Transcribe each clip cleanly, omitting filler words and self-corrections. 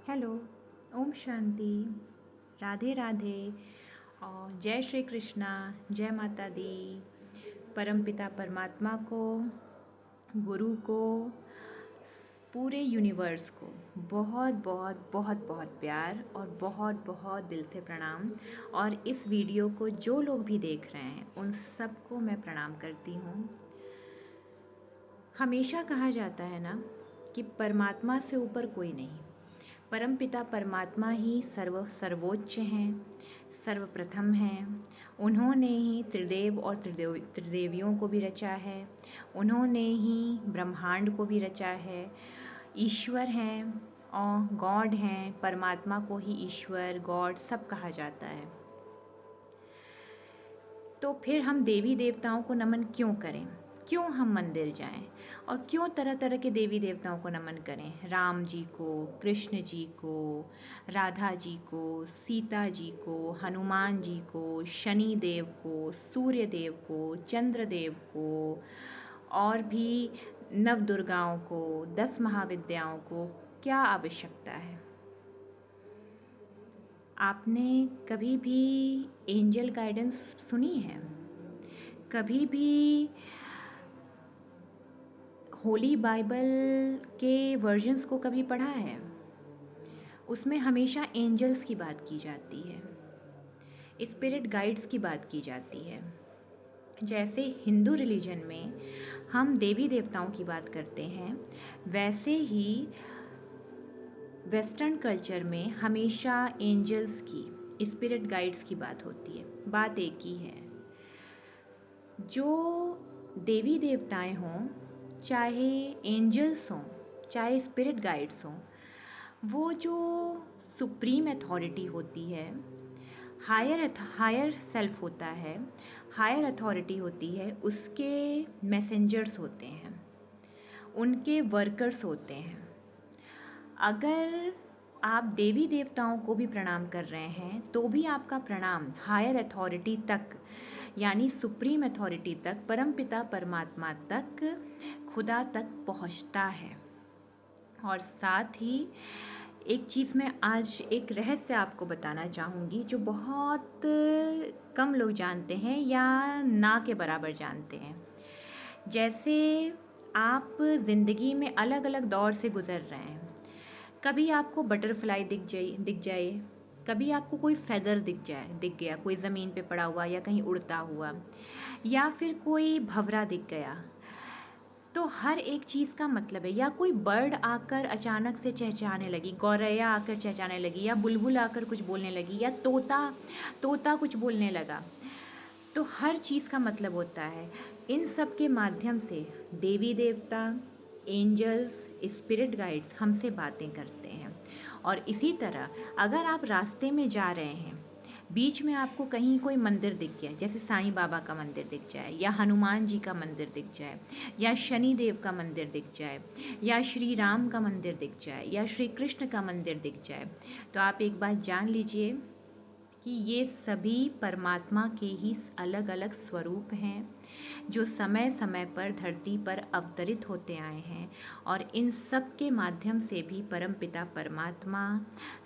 Hello. Om Shanti. Radhe Radhe. और जय श्री कृष्णा। जय माता दी। परमपिता परमात्मा को, गुरु को, पूरे यूनिवर्स को बहुत बहुत बहुत बहुत प्यार और बहुत बहुत दिल से प्रणाम। और इस वीडियो को जो लोग भी देख रहे हैं उन सबको मैं प्रणाम करती हूँ। हमेशा कहा जाता है ना कि परमात्मा से ऊपर कोई नहीं। परमपिता परमात्मा ही सर्वोच्च हैं, सर्वप्रथम हैं। उन्होंने ही त्रिदेव और त्रिदेवियों को भी रचा है। उन्होंने ही ब्रह्मांड को भी रचा है। ईश्वर हैं और गॉड हैं। परमात्मा को ही ईश्वर, गॉड सब कहा जाता है। तो फिर हम देवी देवताओं को नमन क्यों करें? क्यों हम मंदिर जाएं? और क्यों तरह तरह के देवी देवताओं को नमन करें? राम जी को, कृष्ण जी को, राधा जी को, सीता जी को, हनुमान जी को, शनि देव को, सूर्य देव को, चंद्र देव को, और भी नव दुर्गाओं को, 10 महाविद्याओं को क्या आवश्यकता है? आपने कभी भी एंजल गाइडेंस सुनी है? कभी भी होली बाइबल के वर्जन्स को कभी पढ़ा है? उसमें हमेशा एंजल्स की बात की जाती है, स्पिरिट गाइड्स की बात की जाती है। जैसे हिंदू रिलीजन में हम देवी देवताओं की बात करते हैं, वैसे ही वेस्टर्न कल्चर में हमेशा एंजल्स की, स्पिरिट गाइड्स की बात होती है। बात एक ही है। जो देवी देवताएं हों, चाहे एंजल्स हों, चाहे स्पिरिट गाइड्स हों, वो जो सुप्रीम अथॉरिटी होती है, हायर सेल्फ होता है, हायर अथॉरिटी होती है, उसके मैसेंजर्स होते हैं, उनके वर्कर्स होते हैं। अगर आप देवी देवताओं को भी प्रणाम कर रहे हैं तो भी आपका प्रणाम हायर अथॉरिटी तक, यानी सुप्रीम अथॉरिटी तक, परमपिता परमात्मा तक, खुदा तक पहुंचता है। और साथ ही एक चीज़ मैं आज एक रहस्य आपको बताना चाहूँगी जो बहुत कम लोग जानते हैं या ना के बराबर जानते हैं। जैसे आप ज़िंदगी में अलग अलग दौर से गुज़र रहे हैं। कभी आपको बटरफ्लाई दिख जाए, कभी आपको कोई फेदर दिख गया, कोई ज़मीन पे पड़ा हुआ या कहीं उड़ता हुआ, या फिर कोई भंवरा दिख गया। तो हर एक चीज़ का मतलब है, या कोई बर्ड आकर अचानक से चहचहाने लगी, गौरैया आकर चहचहाने लगी, या बुलबुल आकर कुछ बोलने लगी, या तोता कुछ बोलने लगा। तो हर चीज़ का मतलब होता है। इन सब के माध्यम से देवी देवता, एंजल्स, स्पिरिट गाइड्स हमसे बातें करते हैं। और इसी तरह अगर आप रास्ते में जा रहे हैं, बीच में आपको कहीं कोई मंदिर दिख गया, जैसे साईं बाबा का मंदिर दिख जाए, या हनुमान जी का मंदिर दिख जाए, या शनि देव का मंदिर दिख जाए, या श्री राम का मंदिर दिख जाए, या श्री कृष्ण का मंदिर दिख जाए, तो आप एक बात जान लीजिए कि ये सभी परमात्मा के ही अलग अलग स्वरूप हैं जो समय समय पर धरती पर अवतरित होते आए हैं। और इन सब के माध्यम से भी परमपिता परमात्मा,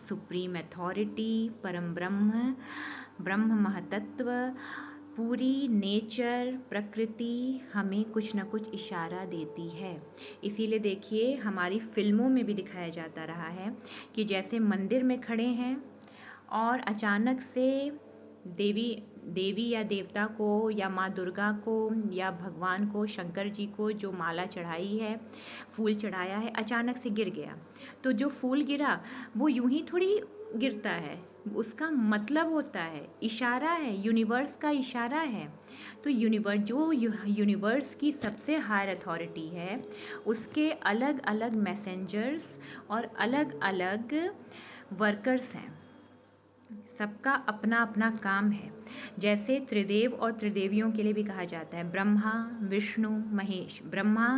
सुप्रीम अथॉरिटी, परम ब्रह्म, ब्रह्म महतत्व, पूरी नेचर, प्रकृति हमें कुछ न कुछ इशारा देती है। इसीलिए देखिए हमारी फिल्मों में भी दिखाया जाता रहा है कि जैसे मंदिर में खड़े हैं और अचानक से देवी या देवता को, या माँ दुर्गा को, या भगवान को, शंकर जी को जो माला चढ़ाई है, फूल चढ़ाया है, अचानक से गिर गया। तो जो फूल गिरा वो यूं ही थोड़ी गिरता है, उसका मतलब होता है, इशारा है, यूनिवर्स का इशारा है। तो यूनिवर्स की सबसे हायर अथॉरिटी है, उसके अलग अलग मैसेंजर्स और अलग अलग वर्कर्स हैं। सबका अपना अपना काम है। जैसे त्रिदेव और त्रिदेवियों के लिए भी कहा जाता है, ब्रह्मा, विष्णु, महेश। ब्रह्मा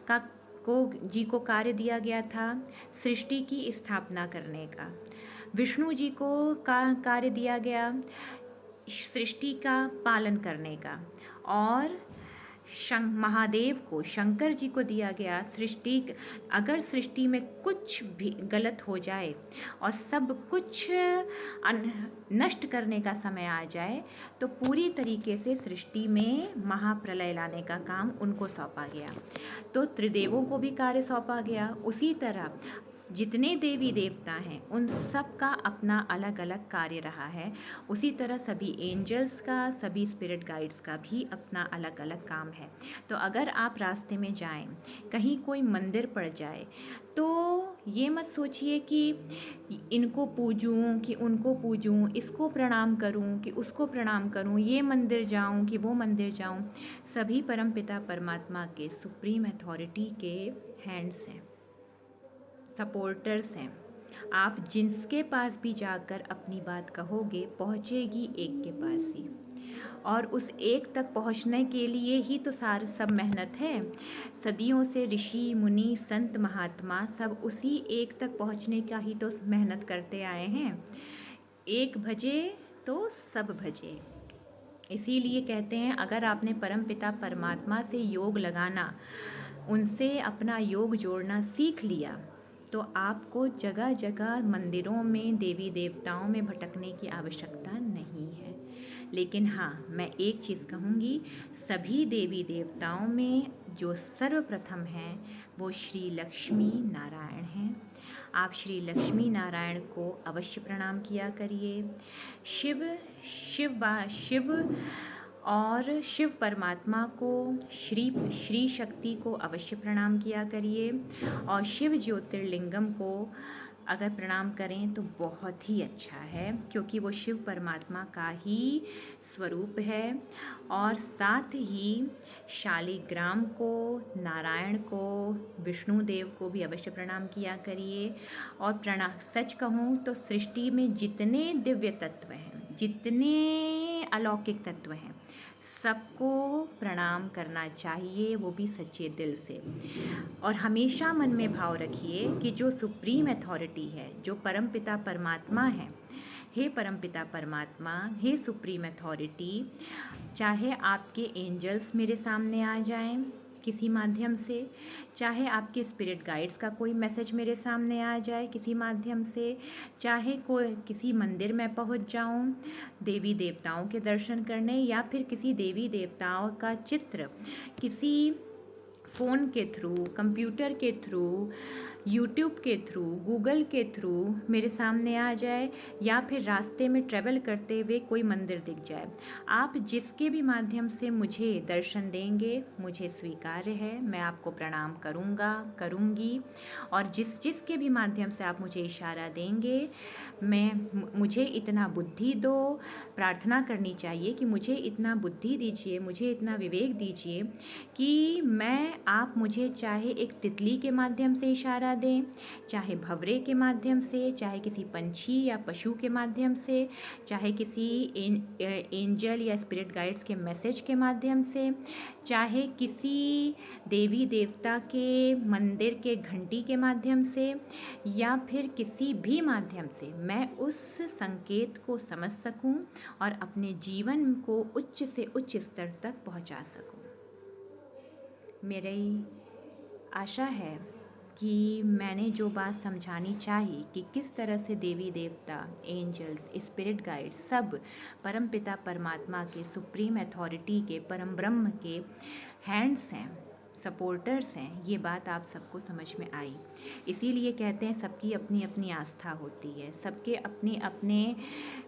का को कार्य दिया गया था सृष्टि की स्थापना करने का। विष्णु जी को कार्य दिया गया सृष्टि का पालन करने का। और महादेव को, शंकर जी को दिया गया। अगर सृष्टि में कुछ भी गलत हो जाए और सब कुछ नष्ट करने का समय आ जाए तो पूरी तरीके से सृष्टि में महाप्रलय लाने का काम उनको सौंपा गया। तो त्रिदेवों को भी कार्य सौंपा गया। उसी तरह जितने देवी देवता हैं उन सब का अपना अलग अलग कार्य रहा है। उसी तरह सभी एंजल्स का, सभी स्पिरिट गाइड्स का भी अपना अलग अलग काम है। तो अगर आप रास्ते में जाएं, कहीं कोई मंदिर पड़ जाए, तो ये मत सोचिए कि इनको पूजूं कि उनको पूजूं, इसको प्रणाम करूं कि उसको प्रणाम करूं, ये मंदिर जाऊं कि वो मंदिर जाऊं। सभी परमपिता परमात्मा के सुप्रीम अथॉरिटी के हैंड्स हैं, सपोर्टर्स हैं। आप जिसके पास भी जाकर अपनी बात कहोगे पहुँचेगी एक के पास ही, और उस एक तक पहुँचने के लिए ही तो सब मेहनत है। सदियों से ऋषि मुनि संत महात्मा सब उसी एक तक पहुँचने का ही तो मेहनत करते आए हैं। एक भजे तो सब भजे। इसीलिए कहते हैं अगर आपने परमपिता परमात्मा से योग लगाना, उनसे अपना योग जोड़ना सीख लिया, तो आपको जगह जगह मंदिरों में, देवी देवताओं में भटकने की आवश्यकता नहीं है। लेकिन हाँ, मैं एक चीज़ कहूँगी, सभी देवी देवताओं में जो सर्वप्रथम हैं वो श्री लक्ष्मी नारायण हैं। आप श्री लक्ष्मी नारायण को अवश्य प्रणाम किया करिए। शिव और शिव परमात्मा को, श्री शक्ति को अवश्य प्रणाम किया करिए। और शिव ज्योतिर्लिंगम को अगर प्रणाम करें तो बहुत ही अच्छा है, क्योंकि वो शिव परमात्मा का ही स्वरूप है। और साथ ही शालिग्राम को, नारायण को, विष्णु देव को भी अवश्य प्रणाम किया करिए। और सच कहूँ तो सृष्टि में जितने दिव्य तत्व हैं, जितने अलौकिक तत्व हैं, सबको प्रणाम करना चाहिए, वो भी सच्चे दिल से। और हमेशा मन में भाव रखिए कि जो सुप्रीम अथॉरिटी है, जो परमपिता परमात्मा है, हे परमपिता परमात्मा, हे सुप्रीम अथॉरिटी, चाहे आपके एंजल्स मेरे सामने आ जाएं किसी माध्यम से, चाहे आपके स्पिरिट गाइड्स का कोई मैसेज मेरे सामने आ जाए किसी माध्यम से, चाहे कोई किसी मंदिर में पहुंच जाऊं देवी देवताओं के दर्शन करने, या फिर किसी देवी देवताओं का चित्र किसी फ़ोन के थ्रू, कंप्यूटर के थ्रू, यूट्यूब के थ्रू, गूगल के थ्रू मेरे सामने आ जाए, या फिर रास्ते में ट्रैवल करते हुए कोई मंदिर दिख जाए, आप जिसके भी माध्यम से मुझे दर्शन देंगे मुझे स्वीकार्य है। मैं आपको प्रणाम करूँगा, करूँगी। और जिसके भी माध्यम से आप मुझे इशारा देंगे, मुझे इतना बुद्धि दो, प्रार्थना करनी चाहिए कि मुझे इतना बुद्धि दीजिए, मुझे इतना विवेक दीजिए कि आप मुझे चाहे एक तितली के माध्यम से इशारा दें, चाहे भंवरे के माध्यम से, चाहे किसी पंछी या पशु के माध्यम से, चाहे किसी एंजल या स्पिरिट गाइड्स के मैसेज के माध्यम से, चाहे किसी देवी देवता के मंदिर के घंटी के माध्यम से, या फिर किसी भी माध्यम से मैं उस संकेत को समझ सकूं और अपने जीवन को उच्च से उच्च स्तर तक पहुंचा सकूं। मेरी आशा है कि मैंने जो बात समझानी चाहिए कि किस तरह से देवी देवता, एंजल्स, स्पिरिट गाइड सब परमपिता परमात्मा के सुप्रीम अथॉरिटी के, परम ब्रह्म के हैंड्स हैं, सपोर्टर्स हैं, ये बात आप सबको समझ में आई। इसीलिए कहते हैं सबकी अपनी अपनी आस्था होती है, सबके अपने अपने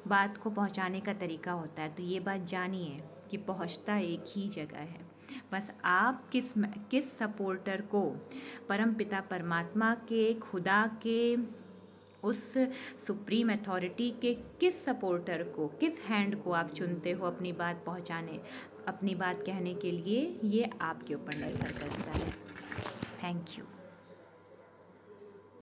बात को पहुंचाने का तरीका होता है। तो ये बात जानिए कि पहुंचता एक ही जगह है, बस आप किस सपोर्टर को, परमपिता परमात्मा के, खुदा के, उस सुप्रीम अथॉरिटी के किस सपोर्टर को, किस हैंड को आप चुनते हो अपनी बात पहुंचाने, अपनी बात कहने के लिए, ये आपके ऊपर निर्भर करता है। Thank you.